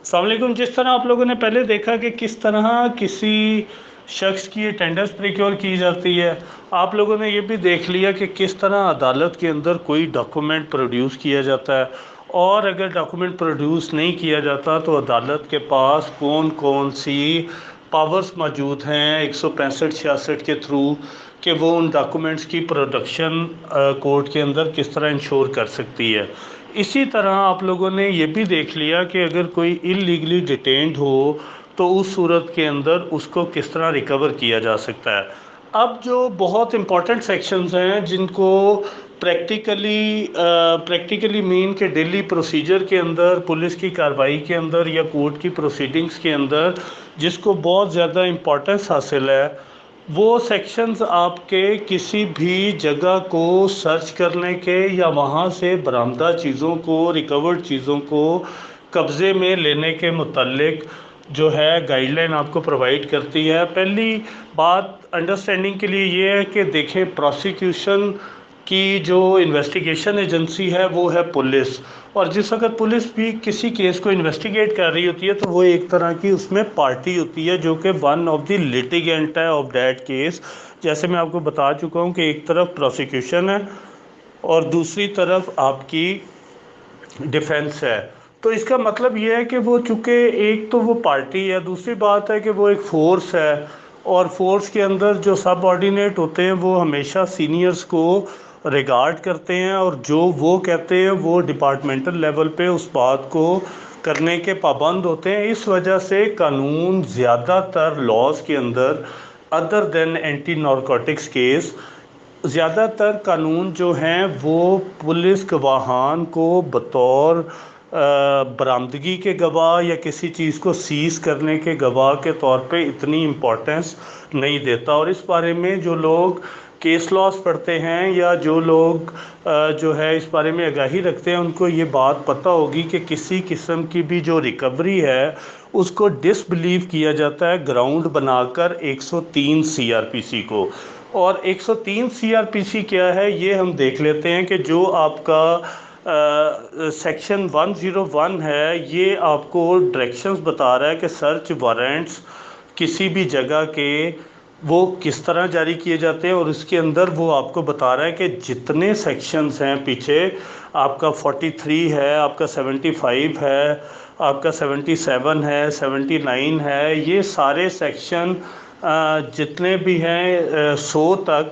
السلام علیکم۔ جس طرح آپ لوگوں نے پہلے دیکھا کہ کس طرح کسی شخص کی اٹینڈنس پریکیور کی جاتی ہے، آپ لوگوں نے یہ بھی دیکھ لیا کہ کس طرح عدالت کے اندر کوئی ڈاکومنٹ پروڈیوس کیا جاتا ہے، اور اگر ڈاکومنٹ پروڈیوس نہیں کیا جاتا تو عدالت کے پاس کون کون سی پاورز موجود ہیں 165-66 کے تھرو کہ وہ ان ڈاکومنٹس کی پروڈکشن کورٹ کے اندر کس طرح انشور کر سکتی ہے۔ اسی طرح آپ لوگوں نے یہ بھی دیکھ لیا کہ اگر کوئی انلیگلی ڈیٹینڈ ہو تو اس صورت کے اندر اس کو کس طرح ریکور کیا جا سکتا ہے۔ اب جو بہت امپورٹنٹ سیکشنز ہیں جن کو پریکٹیکلی مین کہ ڈیلی پروسیجر کے اندر، پولیس کی کارروائی کے اندر یا کورٹ کی پروسیڈنگز کے اندر جس کو بہت زیادہ امپورٹنس حاصل ہے، وہ سیکشنز آپ کے کسی بھی جگہ کو سرچ کرنے کے یا وہاں سے برآمدہ چیزوں کو، ریکورڈ چیزوں کو قبضے میں لینے کے متعلق جو ہے گائیڈ لائن آپ کو پرووائڈ کرتی ہے۔ پہلی بات انڈرسٹینڈنگ کے لیے یہ ہے کہ دیکھیں، پروسیکیوشن کی جو انویسٹیگیشن ایجنسی ہے وہ ہے پولیس، اور جس وقت پولیس بھی کسی کیس کو انویسٹیگیٹ کر رہی ہوتی ہے تو وہ ایک طرح کی اس میں پارٹی ہوتی ہے جو کہ ون آف دی لیٹیگنٹ ہے آف دیٹ کیس۔ جیسے میں آپ کو بتا چکا ہوں کہ ایک طرف پروسیکیوشن ہے اور دوسری طرف آپ کی ڈیفنس ہے۔ تو اس کا مطلب یہ ہے کہ وہ چونکہ ایک تو وہ پارٹی ہے، دوسری بات ہے کہ وہ ایک فورس ہے، اور فورس کے اندر جو سب آرڈینیٹ ہوتے ہیں وہ ہمیشہ سینئرز کو ریگارڈ کرتے ہیں، اور جو وہ کہتے ہیں وہ ڈپارٹمنٹل لیول پہ اس بات کو کرنے کے پابند ہوتے ہیں۔ اس وجہ سے قانون زیادہ تر لاز کے اندر ادر دین اینٹی نارکوٹکس کیس، زیادہ تر قانون جو ہیں وہ پولیس گواہان کو بطور برآمدگی کے گواہ یا کسی چیز کو سیز کرنے کے گواہ کے طور پہ اتنی امپورٹنس نہیں دیتا۔ اور اس بارے میں جو لوگ کیس لاس پڑھتے ہیں یا جو لوگ جو ہے اس بارے میں آگاہی رکھتے ہیں، ان کو یہ بات پتہ ہوگی کہ کسی قسم کی بھی جو ریکوری ہے اس کو ڈس بلیو کیا جاتا ہے گراؤنڈ بنا کر 103 CRPC کو۔ اور 103 CRPC کیا ہے یہ ہم دیکھ لیتے ہیں کہ جو آپ کا سیکشن 101 ہے، یہ آپ کو ڈائریکشنز بتا رہا ہے کہ سرچ وارنٹس کسی بھی جگہ کے وہ کس طرح جاری کیے جاتے ہیں، اور اس کے اندر وہ آپ کو بتا رہا ہے کہ جتنے سیکشنز ہیں پیچھے آپ کا 43 ہے، آپ کا 75 ہے، آپ کا 77 ہے، 79 ہے، یہ سارے سیکشن جتنے بھی ہیں 100 تک،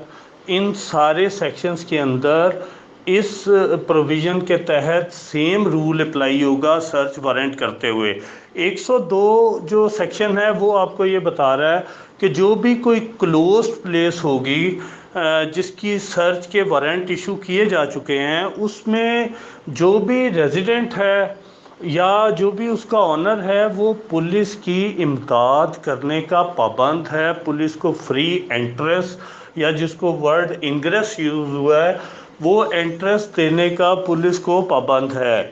ان سارے سیکشنز کے اندر اس پروویژن کے تحت سیم رول اپلائی ہوگا سرچ وارنٹ کرتے ہوئے۔ 102 جو سیکشن ہے وہ آپ کو یہ بتا رہا ہے کہ جو بھی کوئی کلوزڈ پلیس ہوگی جس کی سرچ کے وارنٹ ایشو کیے جا چکے ہیں، اس میں جو بھی ریزیڈنٹ ہے یا جو بھی اس کا آنر ہے وہ پولیس کی امداد کرنے کا پابند ہے، پولیس کو فری انٹریس یا جس کو ورڈ انگریس یوز ہوا ہے وہ انٹریس دینے کا پولیس کو پابند ہے۔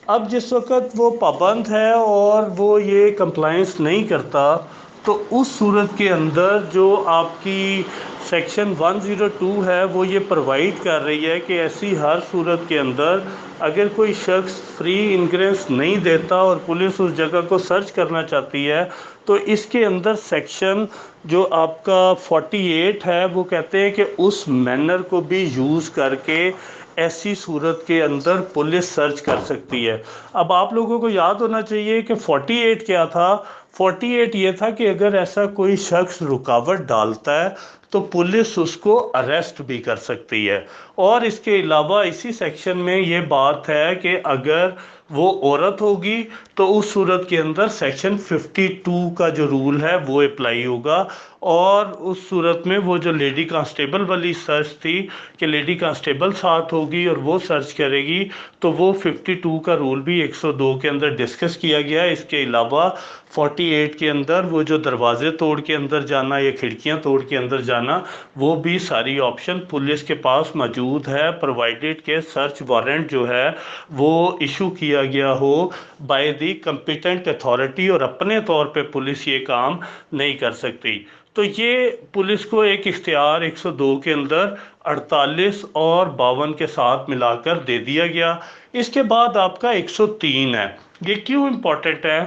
اب جس وقت وہ پابند ہے اور وہ یہ کمپلائنس نہیں کرتا تو اس صورت کے اندر جو آپ کی سیکشن 102 ہے وہ یہ پرووائڈ کر رہی ہے کہ ایسی ہر صورت کے اندر اگر کوئی شخص فری انگریس نہیں دیتا اور پولیس اس جگہ کو سرچ کرنا چاہتی ہے تو اس کے اندر سیکشن جو آپ کا 48 ہے وہ کہتے ہیں کہ اس مینر کو بھی یوز کر کے ایسی صورت کے اندر پولیس سرچ کر سکتی ہے۔ اب آپ لوگوں کو یاد ہونا چاہیے کہ 48 کیا تھا۔ 48 یہ تھا کہ اگر ایسا کوئی شخص رکاوٹ ڈالتا ہے تو پولیس اس کو اریسٹ بھی کر سکتی ہے۔ اور اس کے علاوہ اسی سیکشن میں یہ بات ہے کہ اگر وہ عورت ہوگی تو اس صورت کے اندر سیکشن 52 کا جو رول ہے وہ اپلائی ہوگا، اور اس صورت میں وہ جو لیڈی کانسٹیبل والی سرچ تھی کہ لیڈی کانسٹیبل ساتھ ہوگی اور وہ سرچ کرے گی تو وہ 52 کا رول بھی 102 کے اندر ڈسکس کیا گیا ہے۔ اس کے علاوہ 48 کے اندر وہ جو دروازے توڑ کے اندر جانا یا کھڑکیاں توڑ کے اندر جانا، وہ بھی ساری آپشن پولیس کے پاس موجود ہے، پرووائڈیڈ کہ سرچ وارنٹ جو ہے وہ ایشو کیا گیا ہو بائی دی کمپیٹنٹ اتھارٹی، اور اپنے طور پہ پولیس یہ کام نہیں کر سکتی۔ تو یہ پولیس کو ایک اختیار 102 کے اندر 48 اور 52 کے ساتھ ملا کر دے دیا گیا۔ اس کے بعد آپ کا 103 ہے۔ یہ کیوں امپورٹنٹ ہے؟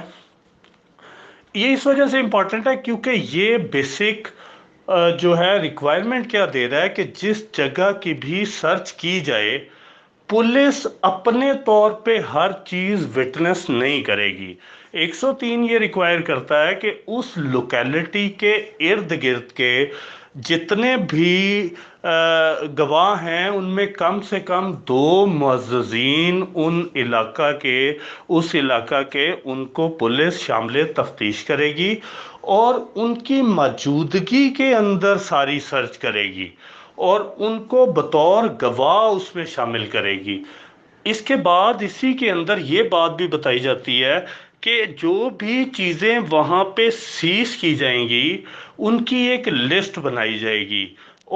یہ اس وجہ سے امپورٹنٹ ہے کیونکہ یہ بیسک جو ہے ریکوائرمنٹ کیا دے رہا ہے کہ جس جگہ کی بھی سرچ کی جائے پولیس اپنے طور پہ ہر چیز وٹنس نہیں کرے گی۔ 103 یہ ریکوائر کرتا ہے کہ اس لوکیلٹی کے ارد گرد کے جتنے بھی گواہ ہیں ان میں کم سے کم 2 معززین اس علاقہ کے ان کو پولیس شامل تفتیش کرے گی اور ان کی موجودگی کے اندر ساری سرچ کرے گی اور ان کو بطور گواہ اس میں شامل کرے گی۔ اس کے بعد اسی کے اندر یہ بات بھی بتائی جاتی ہے کہ جو بھی چیزیں وہاں پہ سیز کی جائیں گی ان کی ایک لسٹ بنائی جائے گی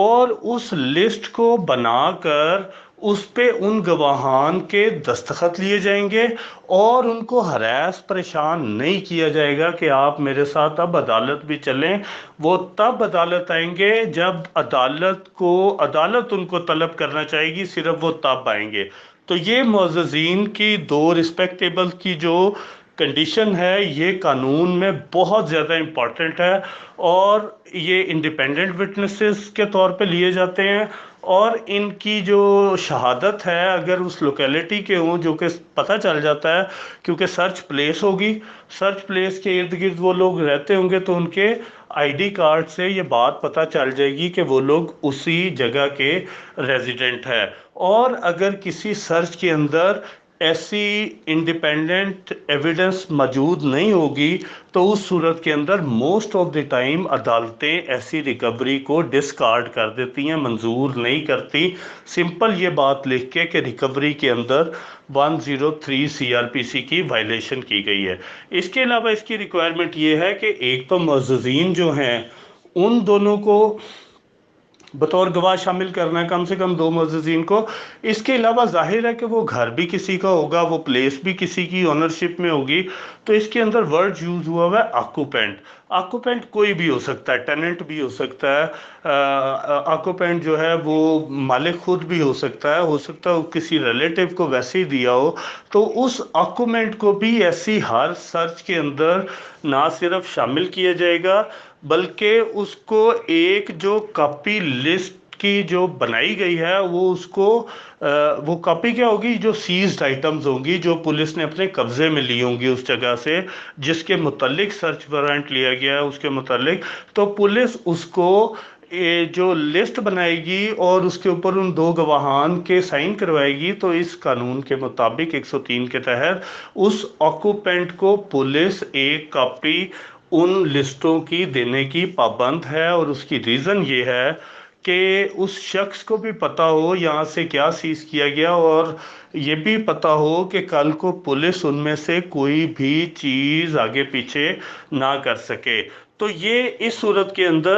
اور اس لسٹ کو بنا کر اس پہ ان گواہان کے دستخط لیے جائیں گے اور ان کو ہراس پریشان نہیں کیا جائے گا کہ آپ میرے ساتھ اب عدالت بھی چلیں۔ وہ تب عدالت آئیں گے جب عدالت ان کو طلب کرنا چاہے گی، صرف وہ تب آئیں گے۔ تو یہ معززین کی 2 رسپیکٹیبل کی جو کنڈیشن ہے یہ قانون میں بہت زیادہ امپورٹنٹ ہے اور یہ انڈیپینڈنٹ وٹنسز کے طور پہ لیے جاتے ہیں اور ان کی جو شہادت ہے اگر اس لوکیلٹی کے ہوں جو کہ پتہ چل جاتا ہے کیونکہ سرچ پلیس ہوگی، سرچ پلیس کے ارد گرد وہ لوگ رہتے ہوں گے تو ان کے آئی ڈی کارڈ سے یہ بات پتہ چل جائے گی کہ وہ لوگ اسی جگہ کے ریزیڈنٹ ہے۔ اور اگر کسی سرچ کے اندر ایسی انڈیپینڈنٹ ایویڈنس موجود نہیں ہوگی تو اس صورت کے اندر موسٹ آف دی ٹائم عدالتیں ایسی ریکوری کو ڈسکارڈ کر دیتی ہیں، منظور نہیں کرتی، سمپل یہ بات لکھ کے کہ ریکوری کے اندر 103 سی آر پی سی کی وائلیشن کی گئی ہے۔ اس کے علاوہ اس کی ریکوائرمنٹ یہ ہے کہ ایک تو معززین جو ہیں ان دونوں کو بطور گواہ شامل کرنا ہے، کم سے کم 2 معززین کو۔ اس کے علاوہ ظاہر ہے کہ وہ گھر بھی کسی کا ہوگا، وہ پلیس بھی کسی کی اونرشپ میں ہوگی، تو اس کے اندر ورڈ یوز ہوا ہوا ہے آکوپینٹ۔ آکوپینٹ کوئی بھی ہو سکتا ہے، ٹیننٹ بھی ہو سکتا ہے، آکوپینٹ جو ہے وہ مالک خود بھی ہو سکتا ہے وہ کسی ریلیٹیو کو ویسے ہی دیا ہو، تو اس آکوپینٹ کو بھی ایسی ہر سرچ کے اندر نہ صرف شامل کیا جائے گا بلکہ اس کو ایک جو کاپی لسٹ کی جو بنائی گئی ہے وہ کاپی کیا ہوگی، جو سیزڈ آئٹمز ہوں گی جو پولیس نے اپنے قبضے میں لی ہوں گی اس جگہ سے جس کے متعلق سرچ وارنٹ لیا گیا ہے اس کے متعلق، تو پولیس اس کو جو لسٹ بنائے گی اور اس کے اوپر ان 2 گواہان کے سائن کروائے گی، تو اس قانون کے مطابق 103 کے تحت اس آکوپینٹ کو پولیس ایک کاپی ان لسٹوں کی دینے کی پابند ہے۔ اور اس کی ریزن یہ ہے کہ اس شخص کو بھی پتہ ہو یہاں سے کیا سیز کیا گیا اور یہ بھی پتہ ہو کہ کل کو پولیس ان میں سے کوئی بھی چیز آگے پیچھے نہ کر سکے۔ تو یہ اس صورت کے اندر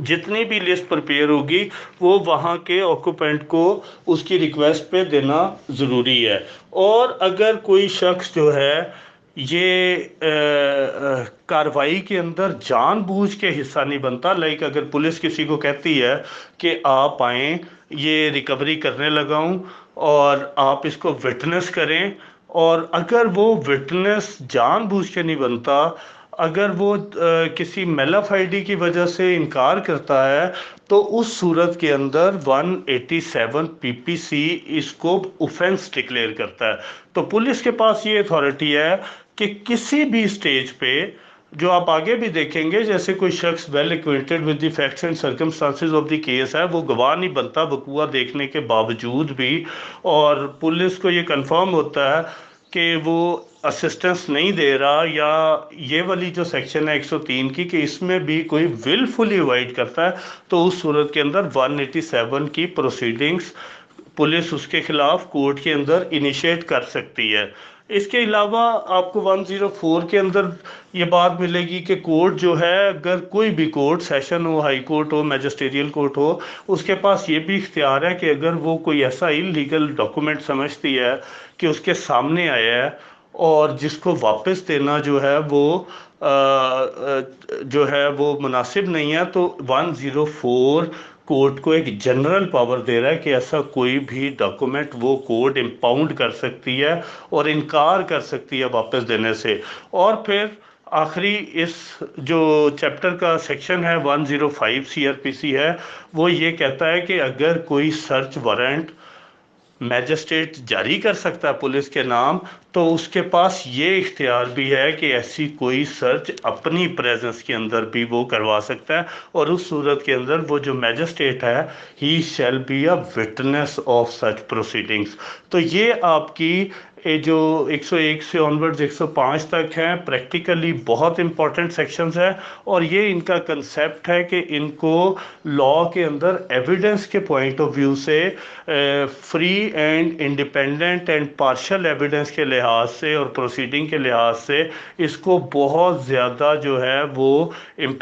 جتنی بھی لسٹ پریپیئر ہوگی وہ وہاں کے آکوپینٹ کو اس کی ریکویسٹ پہ دینا ضروری ہے۔ اور اگر کوئی شخص جو ہے یہ کارروائی کے اندر جان بوجھ کے حصہ نہیں بنتا، لائک اگر پولیس کسی کو کہتی ہے کہ آپ آئیں یہ ریکوری کرنے لگا ہوں اور آپ اس کو وٹنس کریں، اور اگر وہ وٹنس جان بوجھ کے نہیں بنتا، اگر وہ کسی میلافائڈی کی وجہ سے انکار کرتا ہے تو اس صورت کے اندر 187 پی پی سی اس کو اوفینس ڈکلیئر کرتا ہے۔ تو پولیس کے پاس یہ اتھارٹی ہے کہ کسی بھی سٹیج پہ جو آپ آگے بھی دیکھیں گے جیسے کوئی شخص well acquainted with the facts and circumstances of the case ہے، وہ گواہ نہیں بنتا وقوع دیکھنے کے باوجود بھی، اور پولیس کو یہ کنفرم ہوتا ہے کہ وہ اسسٹنس نہیں دے رہا، یا یہ والی جو سیکشن ہے 103 کی کہ اس میں بھی کوئی ولفلی اوائڈ کرتا ہے، تو اس صورت کے اندر 187 کی پروسیڈنگز پولیس اس کے خلاف کورٹ کے اندر انیشیٹ کر سکتی ہے۔ اس کے علاوہ آپ کو 104 کے اندر یہ بات ملے گی کہ کورٹ جو ہے اگر کوئی بھی کورٹ، سیشن ہو، ہائی کورٹ ہو، میجسٹیریل کورٹ ہو، اس کے پاس یہ بھی اختیار ہے کہ اگر وہ کوئی ایسا انلیگل ڈاکومنٹ سمجھتی ہے کہ اس کے سامنے آیا ہے اور جس کو واپس دینا جو ہے وہ مناسب نہیں ہے، تو 104 کورٹ کو ایک جنرل پاور دے رہا ہے کہ ایسا کوئی بھی ڈاکومنٹ وہ کورٹ امپاؤنڈ کر سکتی ہے اور انکار کر سکتی ہے واپس دینے سے۔ اور پھر آخری اس جو چیپٹر کا سیکشن ہے 105 CRPC ہے، وہ یہ کہتا ہے کہ اگر کوئی سرچ وارنٹ میجسٹریٹ جاری کر سکتا ہے پولیس کے نام، تو اس کے پاس یہ اختیار بھی ہے کہ ایسی کوئی سرچ اپنی پریزنس کے اندر بھی وہ کروا سکتا ہے، اور اس صورت کے اندر وہ جو میجسٹریٹ ہے he shall be a witness of such proceedings. تو یہ آپ کی جو 101 سے آنورڈز 105 تک ہیں، پریکٹیکلی بہت امپورٹنٹ سیکشنز ہیں، اور یہ ان کا کنسیپٹ ہے کہ ان کو لاء کے اندر ایویڈنس کے پوائنٹ آف ویو سے free and independent and partial evidence کے لحاظ سے اور پروسیڈنگ کے لحاظ سے اس کو بہت زیادہ جو ہے وہ امپورٹنٹ